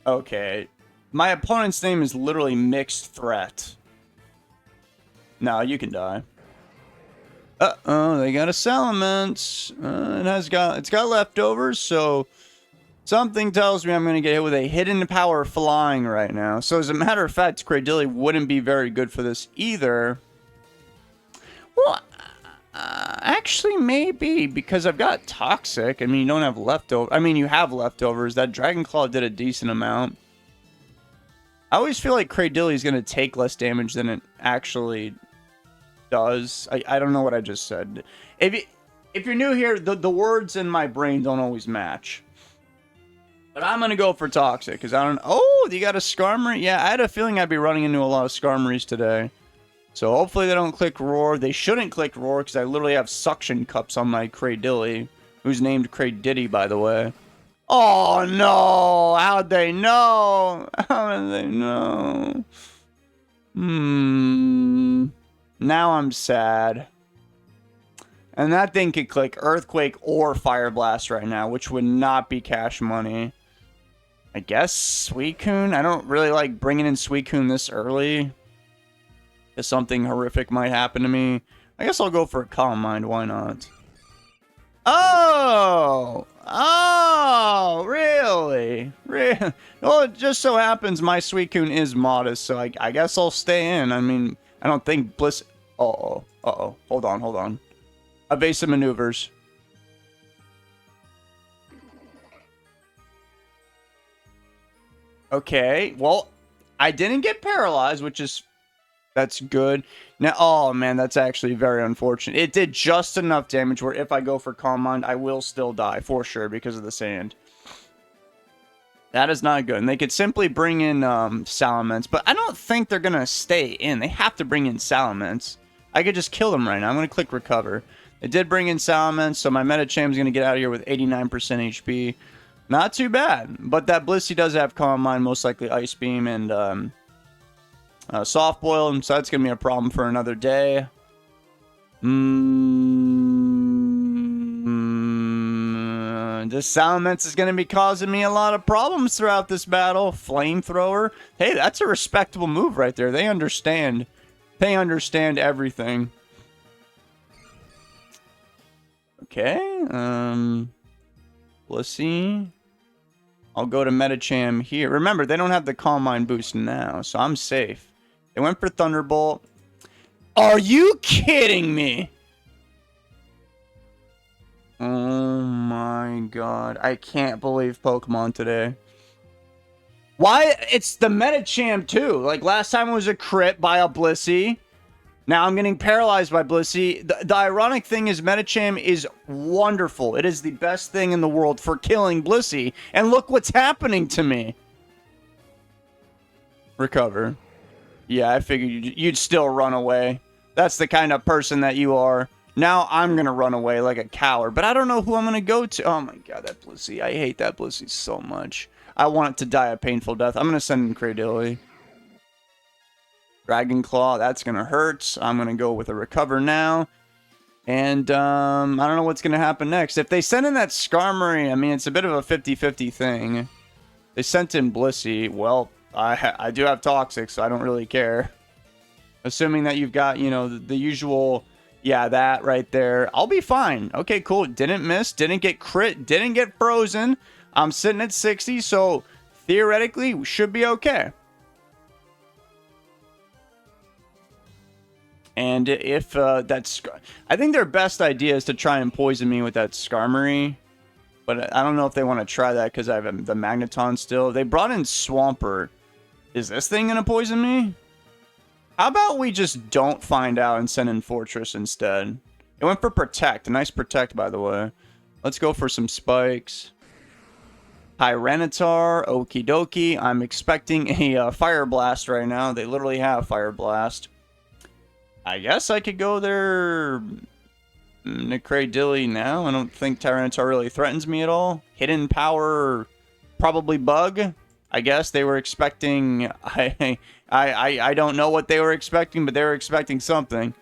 Okay. My opponent's name is literally Mixed Threat. No, you can die. Uh-oh, they got a Salamence. It's got leftovers, so something tells me I'm going to get hit with a hidden power flying right now. So as a matter of fact, Cradilly wouldn't be very good for this either. Well, actually maybe, because I've got Toxic. I mean, you don't have leftovers. I mean, you have leftovers. That Dragon Claw did a decent amount. I always feel like Cradilly is going to take less damage than it actually does. I don't know what I just said. If you're new here, the words in my brain don't always match. But I'm going to go for Toxic, because I don't... Oh, you got a Skarmory? Yeah, I had a feeling I'd be running into a lot of Skarmories today. So hopefully they don't click Roar. They shouldn't click Roar, because I literally have Suction Cups on my Cradilly, who's named Cradiddy, by the way. Oh, no! How'd they know? How did they know? Now I'm sad. And that thing could click Earthquake or Fire Blast right now, which would not be cash money. I guess Suicune? I don't really like bringing in Suicune this early. If something horrific might happen to me. I guess I'll go for a Calm Mind. Why not? Oh! Oh! Really? Really? Well, it just so happens my Suicune is modest, so I guess I'll stay in. I mean, I don't think Bliss... Uh-oh. Uh-oh. Hold on. Evasive maneuvers. Okay, well, I didn't get paralyzed, which is... That's good. Now, oh man, that's actually very unfortunate. It did just enough damage where if I go for Calm Mind, I will still die, for sure, because of the sand. That is not good. And they could simply bring in Salamence, but I don't think they're going to stay in. They have to bring in Salamence. I could just kill them right now. I'm going to click Recover. They did bring in Salamence, so my Medicham is going to get out of here with 89% HP. Not too bad. But that Blissey does have Calm Mind, most likely Ice Beam and Soft Boil, so that's going to be a problem for another day. This Salamence is going to be causing me a lot of problems throughout this battle. Flamethrower. Hey, that's a respectable move right there. They understand. They understand everything. Okay. Blissey. I'll go to Medicham here. Remember, they don't have the Calm Mind boost now, so I'm safe. They went for Thunderbolt. Are you kidding me? Oh my god. I can't believe Pokemon today. Why? It's the Medicham too. Like last time it was a crit by a Blissey. Now I'm getting paralyzed by Blissey. The ironic thing is Medicham is wonderful. It is the best thing in the world for killing Blissey. And look what's happening to me. Recover. Yeah, I figured you'd still run away. That's the kind of person that you are. Now I'm going to run away like a coward. But I don't know who I'm going to go to. Oh my god, that Blissey. I hate that Blissey so much. I want it to die a painful death. I'm going to send in Cradilly. Dragon Claw, that's going to hurt. I'm going to go with a Recover now. And I don't know what's going to happen next. If they send in that Skarmory, I mean, it's a bit of a 50-50 thing. They sent in Blissey. Well, I do have Toxic, so I don't really care. Assuming that you've got, you know, the usual... Yeah, that right there. I'll be fine. Okay, cool. Didn't miss. Didn't get crit. Didn't get frozen. I'm sitting at 60, so theoretically, we should be okay. And if that's... I think their best idea is to try and poison me with that Skarmory. But I don't know if they want to try that because I have the Magneton still. They brought in Swampert. Is this thing going to poison me? How about we just don't find out and send in Fortress instead? It went for Protect. A nice Protect, by the way. Let's go for some Spikes. Tyranitar. Okie dokie. I'm expecting a Fire Blast right now. They literally have Fire Blast. I guess I could go there... Cradilly now. I don't think Tyranitar really threatens me at all. Hidden Power... Probably Bug. I guess they were expecting... I don't know what they were expecting, but they were expecting something.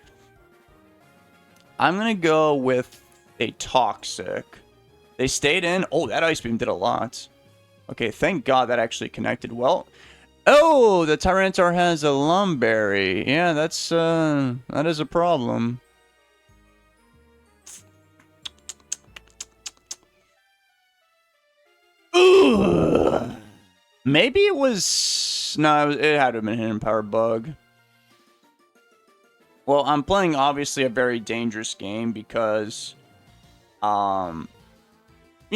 I'm going to go with a Toxic. They stayed in. Oh, that Ice Beam did a lot. Okay, thank God that actually connected well. Oh, the Tyranitar has a Lumberry. Yeah, that is a problem. Ugh. Maybe it was... No, it had to have been a Hidden Power bug. Well, I'm playing, obviously, a very dangerous game because... You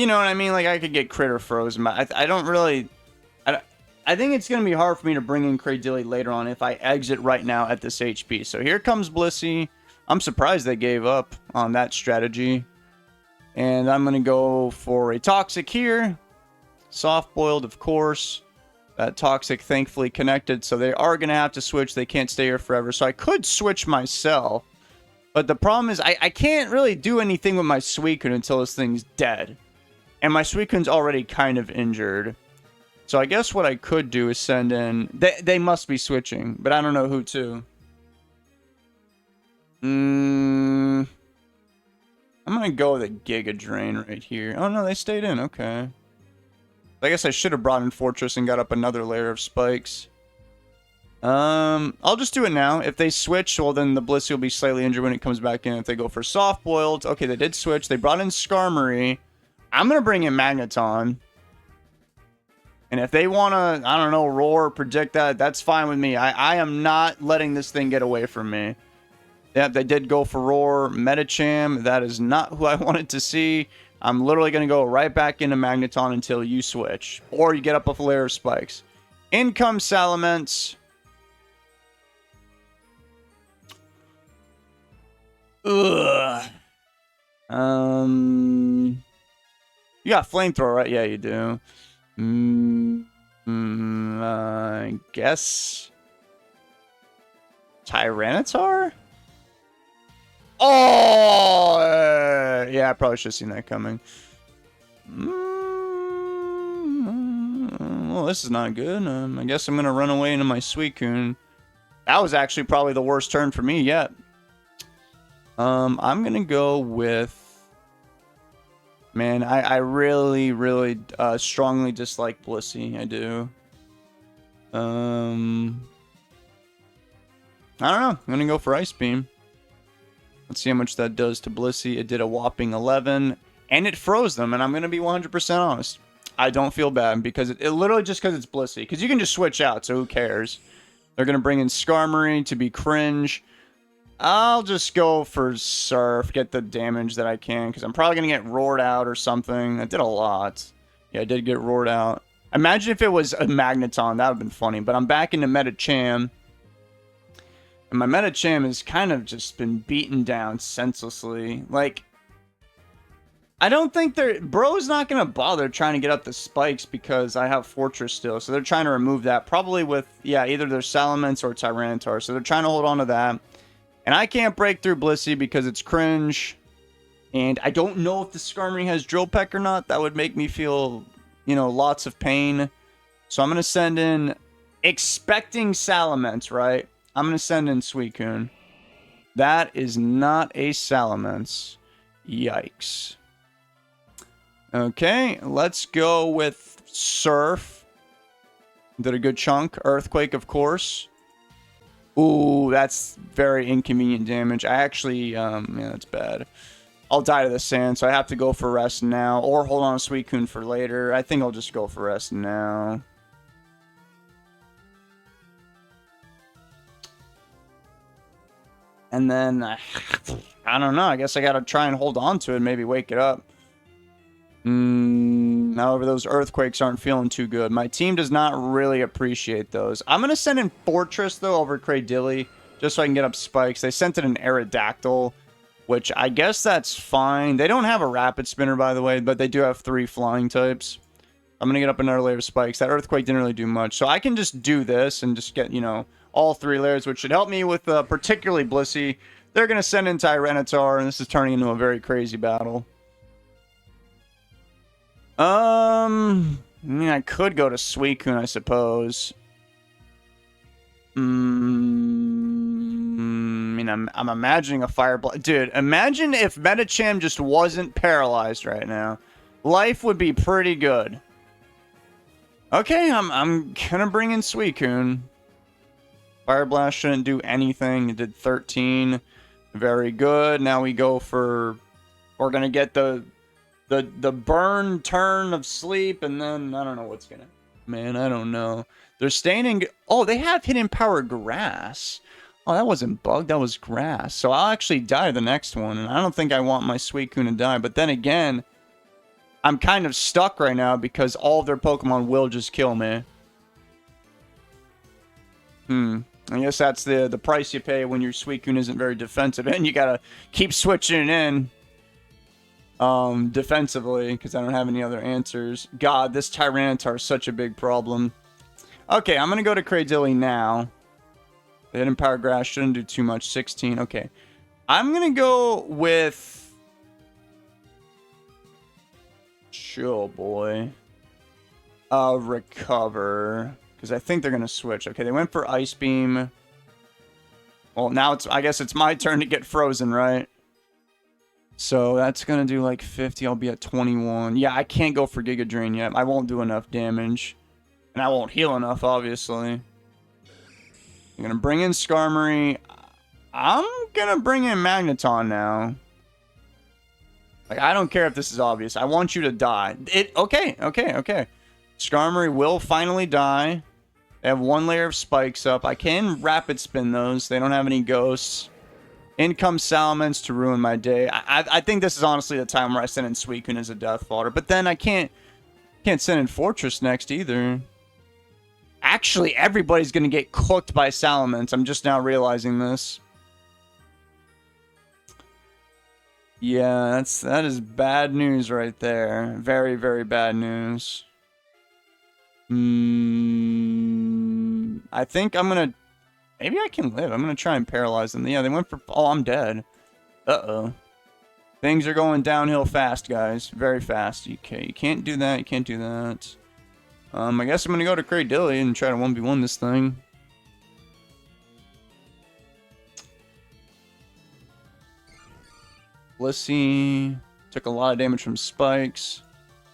know what I mean? Like, I could get crit or frozen. I don't really... I think it's going to be hard for me to bring in Cradilly later on if I exit right now at this HP. So here comes Blissey. I'm surprised they gave up on that strategy. And I'm going to go for a Toxic here. Soft-boiled, of course. That Toxic thankfully connected, so they are going to have to switch. They can't stay here forever. So I could switch myself. But the problem is I can't really do anything with my Suicune until this thing's dead. And my Suicune's already kind of injured. So I guess what I could do is send in... They must be switching, but I don't know who to. I'm going to go with a Giga Drain right here. Oh, no, they stayed in. Okay. I guess I should have brought in Fortress and got up another layer of spikes. I'll just do it now. If they switch, well, then the Blissey will be slightly injured when it comes back in. If they go for soft-boiled... Okay, they did switch. They brought in Skarmory. I'm going to bring in Magneton. And if they want to, I don't know, roar or predict that, that's fine with me. I am not letting this thing get away from me. Yep, they did go for roar. Medicham, that is not who I wanted to see. I'm literally going to go right back into Magneton until you switch. Or you get up a layer of spikes. In comes Salamence. Ugh. You got Flamethrower, right? Yeah, you do. I guess Tyranitar? Oh! Yeah, I probably should have seen that coming. Well, this is not good. I guess I'm going to run away into my Suicune. That was actually probably the worst turn for me yet. I'm going to go with... Man, I really, really strongly dislike Blissey. I do. I don't know. I'm going to go for Ice Beam. Let's see how much that does to Blissey. It did a whopping 11. And it froze them. And I'm going to be 100% honest. I don't feel bad because it literally just because it's Blissey. Because you can just switch out, so who cares? They're going to bring in Skarmory to be cringe. I'll just go for Surf, get the damage that I can, because I'm probably going to get roared out or something. I did a lot. Yeah, I did get roared out. Imagine if it was a Magneton. That would have been funny. But I'm back into Medicham. And my Medicham has kind of just been beaten down senselessly. Like, I don't think they're... Bro's not going to bother trying to get up the spikes because I have Fortress still. So they're trying to remove that. Probably with, yeah, either their Salamence or Tyranitar. So they're trying to hold on to that. And I can't break through Blissey because it's cringe. And I don't know if the Skarmory has Drill Peck or not. That would make me feel, you know, lots of pain. So I'm going to send in... Expecting Salamence, right? I'm going to send in Suicune. That is not a Salamence. Yikes. Okay, let's go with Surf. Did a good chunk. Earthquake, of course. Ooh, that's very inconvenient damage. I actually, yeah, that's bad. I'll die to the sand, so I have to go for rest now. Or hold on to Suicune for later. I think I'll just go for rest now. And then, I don't know. I guess I gotta try and hold on to it. Maybe wake it up. However, those Earthquakes aren't feeling too good. My team does not really appreciate those. I'm going to send in Fortress, though, over Cradilly, just so I can get up spikes. They sent in an Aerodactyl, which I guess that's fine. They don't have a Rapid Spinner, by the way, but they do have 3 flying types. I'm going to get up another layer of spikes. That Earthquake didn't really do much. So I can just do this and just get, you know, all 3 layers, which should help me with particularly Blissey. They're going to send in Tyranitar, and this is turning into a very crazy battle. I mean, I could go to Suicune, I suppose. I mean, I'm imagining a Fire Blast. Dude, imagine if Medicham just wasn't paralyzed right now. Life would be pretty good. Okay, I'm gonna bring in Suicune. Fire Blast shouldn't do anything. It did 13. Very good. Now we go for... We're gonna get the burn turn of sleep, and then I don't know what's gonna... Man, I don't know. They're staying in... Oh, they have Hidden Power Grass. Oh, that wasn't bug. That was grass. So I'll actually die the next one, and I don't think I want my Suicune to die. But then again, I'm kind of stuck right now because all of their Pokemon will just kill me. I guess that's the price you pay when your Suicune isn't very defensive, and you gotta keep switching it in defensively because I don't have any other answers. God, this Tyranitar is such a big problem. Okay, I'm gonna go to Cradilly now. The Hidden Power Grass shouldn't do too much. 16. Okay, I'm gonna go with Chill Boy. Recover. Because I think they're going to switch. Okay, they went for Ice Beam. Well, now I guess it's my turn to get frozen, right? So that's going to do like 50. I'll be at 21. Yeah, I can't go for Giga Drain yet. I won't do enough damage. And I won't heal enough, obviously. I'm going to bring in Skarmory. I'm going to bring in Magneton now. Like, I don't care if this is obvious. I want you to die. Okay. Skarmory will finally die. They have one layer of spikes up. I can rapid spin those. They don't have any ghosts. In comes Salamence to ruin my day. I think this is honestly the time where I send in Suicune as a death fodder. But then I can't send in Fortress next either. Actually, everybody's going to get cooked by Salamence. I'm just now realizing this. Yeah, that is bad news right there. Very, very bad news. I think I'm gonna... Maybe I can live. I'm gonna try and paralyze them. Yeah, they went for... Oh, I'm dead. Uh-oh. Things are going downhill fast, guys. Very fast. Okay, you can't do that. You can't do that. I guess I'm gonna go to Cradilly and try to 1v1 this thing. Blissey took a lot of damage from spikes.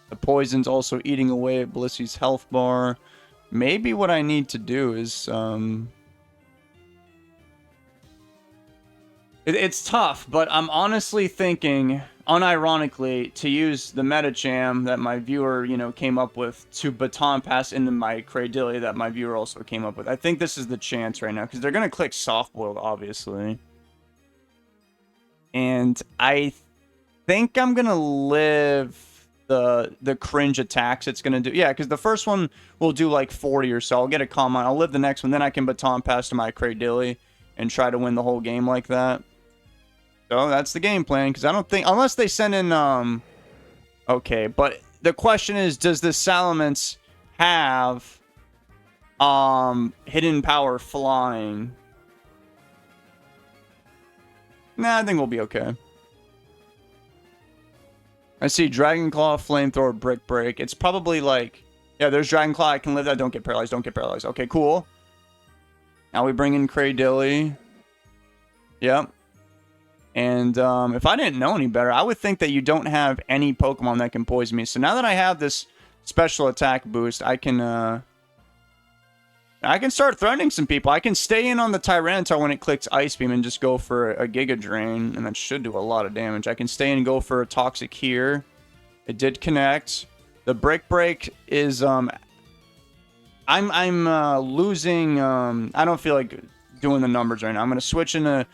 The poison's also eating away at Blissey's health bar. Maybe what I need to do is... It's tough, but I'm honestly thinking, unironically, to use the Metacham that my viewer, came up with to baton pass into my Cradilly that my viewer also came up with. I think this is the chance right now, because they're going to click Soft Boiled, obviously. And I think I'm going to live... the cringe attacks it's going to do. Yeah, because the first one will do like 40 or so. I'll get a Calm Mind. I'll live the next one. Then I can baton pass to my Cradilly and try to win the whole game like that. So that's the game plan. Because I don't think... Unless they send in... Okay, but the question is, does this Salamence have... Hidden Power Flying? Nah, I think we'll be okay. I see Dragon Claw, Flamethrower, Brick Break. It's probably like... Yeah, there's Dragon Claw. I can live that. Don't get paralyzed. Don't get paralyzed. Okay, cool. Now we bring in Cradilly. Yep. And if I didn't know any better, I would think that you don't have any Pokemon that can poison me. So now that I have this special attack boost, I can start threatening some people. I can stay in on the Tyranitar when it clicks Ice Beam and just go for a Giga Drain, and that should do a lot of damage. I can stay in and go for a Toxic here. It did connect. The Brick Break is I'm losing. I don't feel like doing the numbers right now. I'm gonna switch into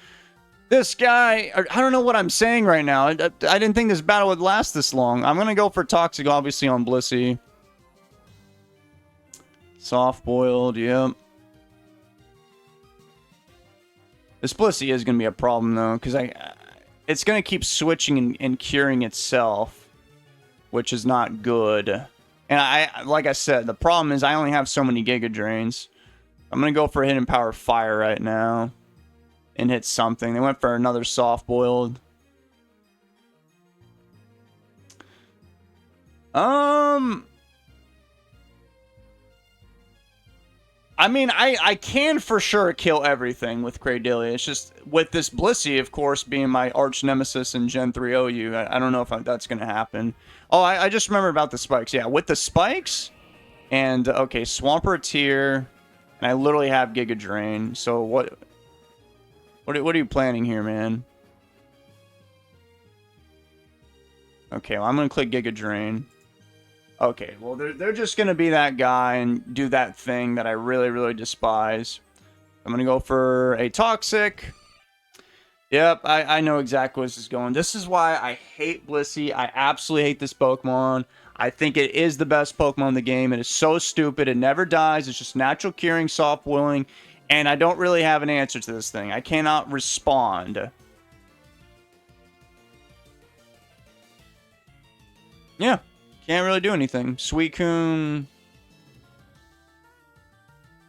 this guy. I don't know what I'm saying right now. I didn't think this battle would last this long. I'm gonna go for Toxic, obviously on Blissey. Soft boiled, yep. This Blissey is going to be a problem, though, because it's going to keep switching and curing itself, which is not good. And like I said, the problem is I only have so many Giga Drains. I'm going to go for Hidden Power Fire right now and hit something. They went for another soft boiled. I mean, I can for sure kill everything with Cradilly. It's just, with this Blissey, of course, being my arch nemesis in Gen 3 OU, I don't know if that's going to happen. Oh, I just remember about the spikes. Yeah, with the spikes, And, okay, Swampert's here. And I literally have Giga Drain. So what are you planning here, man? Okay, well, I'm going to click Giga Drain. Okay, well, they're just going to be that guy and do that thing that I really, really despise. I'm going to go for a Toxic. Yep, I know exactly where this is going. This is why I hate Blissey. I absolutely hate this Pokemon. I think it is the best Pokemon in the game. It is so stupid. It never dies. It's just natural curing, soft boiling. And I don't really have an answer to this thing. I cannot respond. Yeah, can't really do anything. Suicune.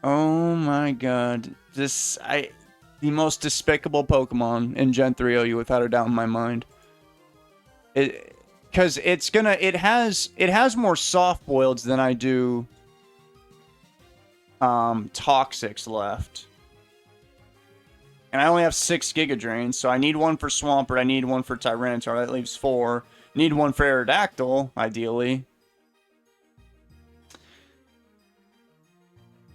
Oh my god. The most despicable Pokemon in Gen 3 OU without a doubt in my mind. Because it has more soft boileds than I do Toxics left. And I only have 6 Giga Drains, so I need one for Swampert, I need one for Tyranitar, that leaves 4. Need one for Aerodactyl, ideally.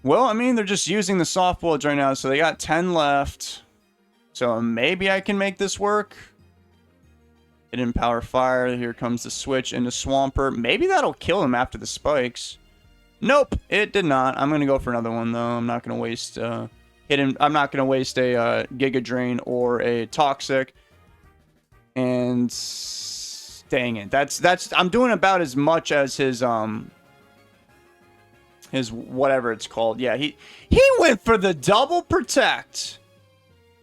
Well, I mean, they're just using the soft bullets right now, so they got 10 left. So maybe I can make this work. Hidden Power Fire, here comes the switch into Swampert. Maybe that'll kill him after the spikes. Nope, it did not. I'm going to go for another one, though. I'm not going to waste I'm not going to waste a Giga Drain or a Toxic. And dang it. I'm doing about as much as his whatever it's called. Yeah, he went for the double protect.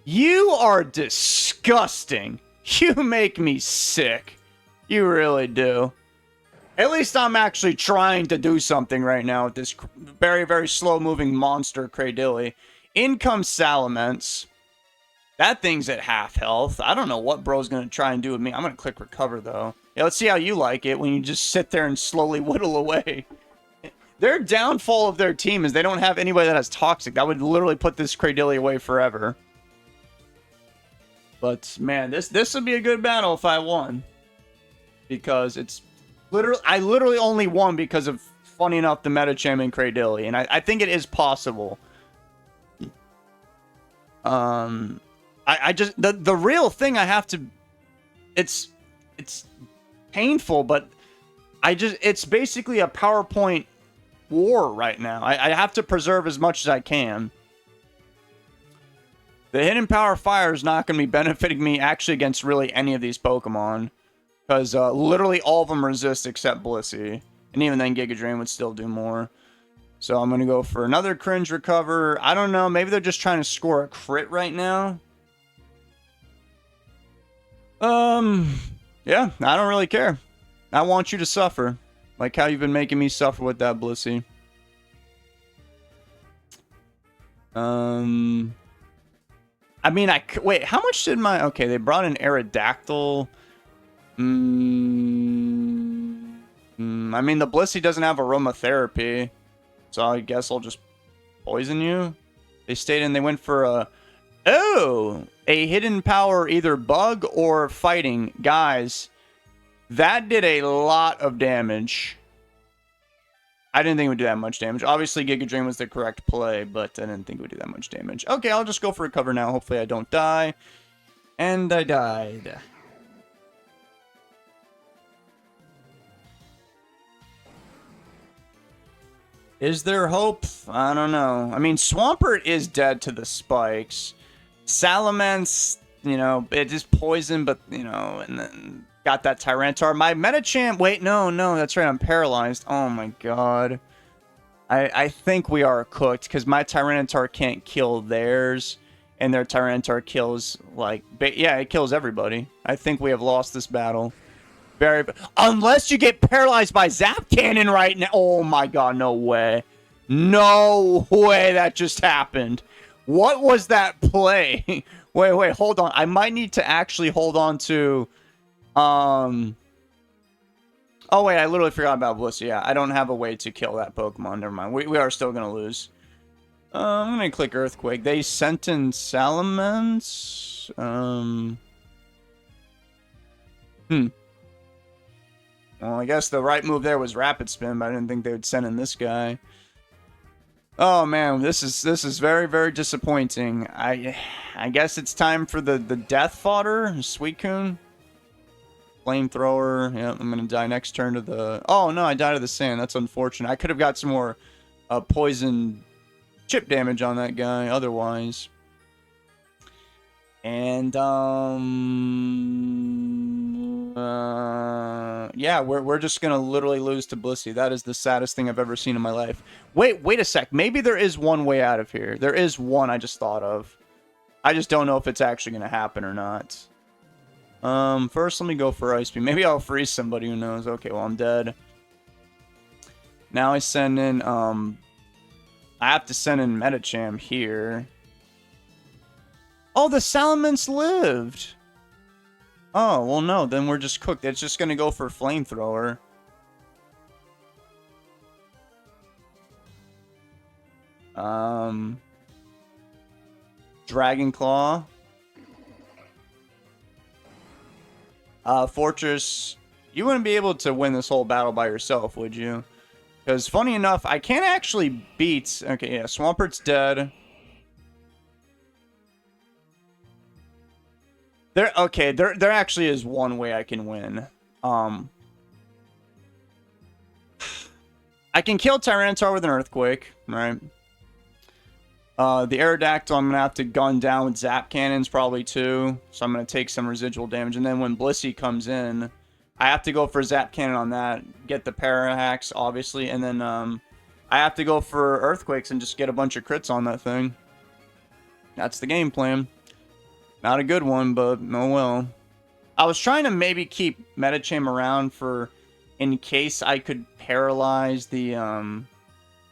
You are disgusting. You make me sick. You really do. At least I'm actually trying to do something right now with this very, very slow-moving monster, Cradilly. In comes Salamence. That thing's at half health. I don't know what bro's going to try and do with me. I'm going to click recover, though. Yeah, let's see how you like it when you just sit there and slowly whittle away. Their downfall of their team is they don't have anybody that has Toxic. That would literally put this Cradilly away forever. But, man, this would be a good battle if I won. Because it's literally... I literally only won because of, funny enough, the Medicham and Cradilly. And I think it is possible. I just... The real thing I have to... It's painful, but it's basically a PowerPoint war right now. I have to preserve as much as I can. The Hidden Power Fire is not going to be benefiting me actually against really any of these Pokemon. Because literally all of them resist except Blissey. And even then Giga Drain would still do more. So I'm going to go for another Cringe Recover. I don't know. Maybe they're just trying to score a crit right now. Yeah, I don't really care. I want you to suffer. Like how you've been making me suffer with that Blissey. I mean, wait, how much did my... Okay, they brought in Aerodactyl. I mean, the Blissey doesn't have aromatherapy. So I guess I'll just poison you. They stayed in, they went for a... Oh! A hidden power, either bug or fighting. Guys, that did a lot of damage. I didn't think it would do that much damage. Obviously, Giga Drain was the correct play, but I didn't think it would do that much damage. Okay, I'll just go for recover now. Hopefully I don't die. And I died. Is there hope? I don't know. I mean, Swampert is dead to the spikes. Salamence, you know, it is poison, but, you know, and then got that Tyranitar. My Medicham... Wait, no, that's right. I'm paralyzed. Oh, my God. I think we are cooked, because my Tyranitar can't kill theirs, and their Tyranitar kills, like... Yeah, it kills everybody. I think we have lost this battle. Unless you get paralyzed by Zap Cannon right now. Oh, my God, no way. No way that just happened. What was that play? Wait, hold on. I might need to actually hold on to... Oh, wait, I literally forgot about Blissey. Yeah, I don't have a way to kill that Pokemon. Never mind. We are still going to lose. I'm going to click Earthquake. They sent in Salamence. Well, I guess the right move there was rapid spin, but I didn't think they would send in this guy. Oh man, this is very, very disappointing. I guess it's time for the death fodder, Suicune. Flamethrower. Yeah, I'm gonna die next turn to the... Oh no, I died to the sand. That's unfortunate. I could have got some more poison chip damage on that guy otherwise. And yeah, we're just gonna literally lose to Blissey. That is the saddest thing I've ever seen in my life. Wait a sec. Maybe there is one way out of here. There is one I just thought of. I just don't know if it's actually gonna happen or not. First let me go for Ice Beam. Maybe I'll freeze somebody, who knows. Okay, well I'm dead. Now I send in I have to send in Medicham here. Oh, the Salamence lived. Oh, well no, then we're just cooked. It's just gonna go for Flamethrower. Dragon Claw. Fortress, you wouldn't be able to win this whole battle by yourself, would you? Because funny enough, I can't actually beat... Okay, yeah, Swampert's dead. There actually is one way I can win. I can kill Tyranitar with an Earthquake, right? The Aerodactyl, I'm going to have to gun down with Zap Cannons probably too. So I'm going to take some residual damage. And then when Blissey comes in, I have to go for Zap Cannon on that. Get the Parahacks, obviously. And then I have to go for Earthquakes and just get a bunch of crits on that thing. That's the game plan. Not a good one, but oh well. I was trying to maybe keep Medicham around for... In case I could paralyze the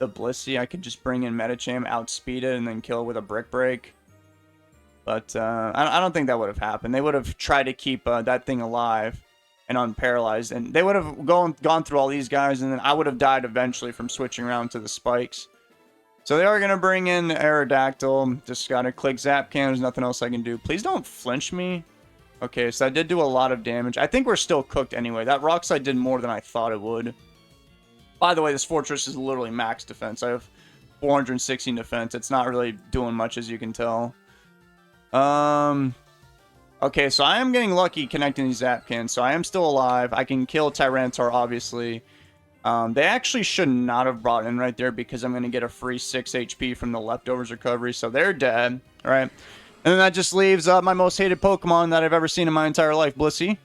Blissey, I could just bring in Medicham, outspeed it, and then kill it with a Brick Break. But I don't think that would have happened. They would have tried to keep that thing alive and unparalyzed. And they would have gone through all these guys, and then I would have died eventually from switching around to the spikes. So they are going to bring in Aerodactyl. Just got to click Zap Can. There's nothing else I can do. Please don't flinch me. Okay, so I did do a lot of damage. I think we're still cooked anyway. That Rock Slide did more than I thought it would. By the way, this Fortress is literally max defense. I have 416 defense. It's not really doing much, as you can tell. Okay, so I am getting lucky connecting these Zap Cans. So I am still alive. I can kill Tyranitar, obviously. They actually should not have brought in right there because I'm going to get a free 6 HP from the Leftovers recovery. So they're dead, right? And then that just leaves my most hated Pokemon that I've ever seen in my entire life, Blissey.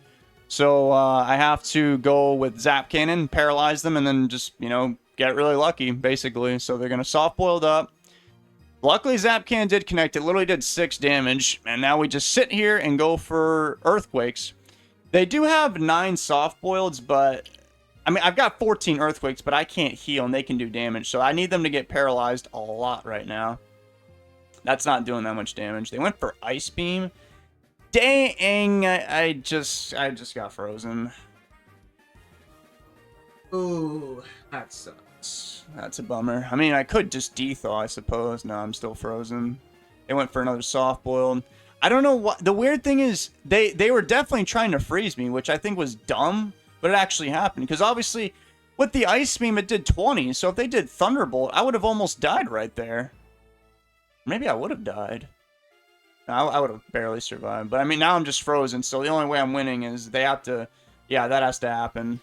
So I have to go with Zap Cannon, paralyze them, and then just, you know, get really lucky, basically. So they're going to soft-boiled up. Luckily, Zap Cannon did connect. It literally did 6 damage. And now we just sit here and go for Earthquakes. They do have 9 soft-boileds, but... I mean, I've got 14 Earthquakes, but I can't heal, and they can do damage. So I need them to get paralyzed a lot right now. That's not doing that much damage. They went for Ice Beam. Dang, I just got frozen. Ooh, that sucks. That's a bummer. I mean, I could just dethaw, I suppose. No, I'm still frozen. They went for another soft boil. I don't know what... The weird thing is, they were definitely trying to freeze me, which I think was dumb, but it actually happened. Because obviously, with the Ice Beam, it did 20. So if they did Thunderbolt, I would have almost died right there. Maybe I would have died. I would have barely survived. But I mean, now I'm just frozen. So the only way I'm winning is they have to... Yeah, that has to happen.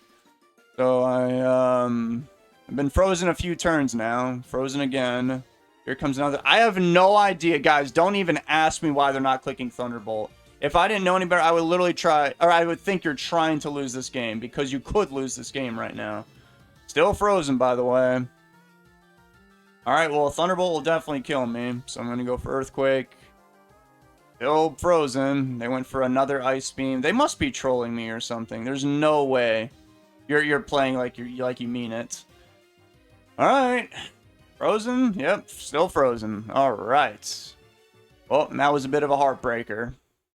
So I've been frozen a few turns now. Frozen again. Here comes another... I have no idea, guys. Don't even ask me why they're not clicking Thunderbolt. If I didn't know any better, I would literally try... Or I would think you're trying to lose this game. Because you could lose this game right now. Still frozen, by the way. Alright, well, Thunderbolt will definitely kill me. So I'm going to go for Earthquake. Still frozen. They went for another Ice Beam. They must be trolling me or something. There's no way you're playing like you mean it. Alright. Frozen? Yep, still frozen. Alright. Well, that was a bit of a heartbreaker.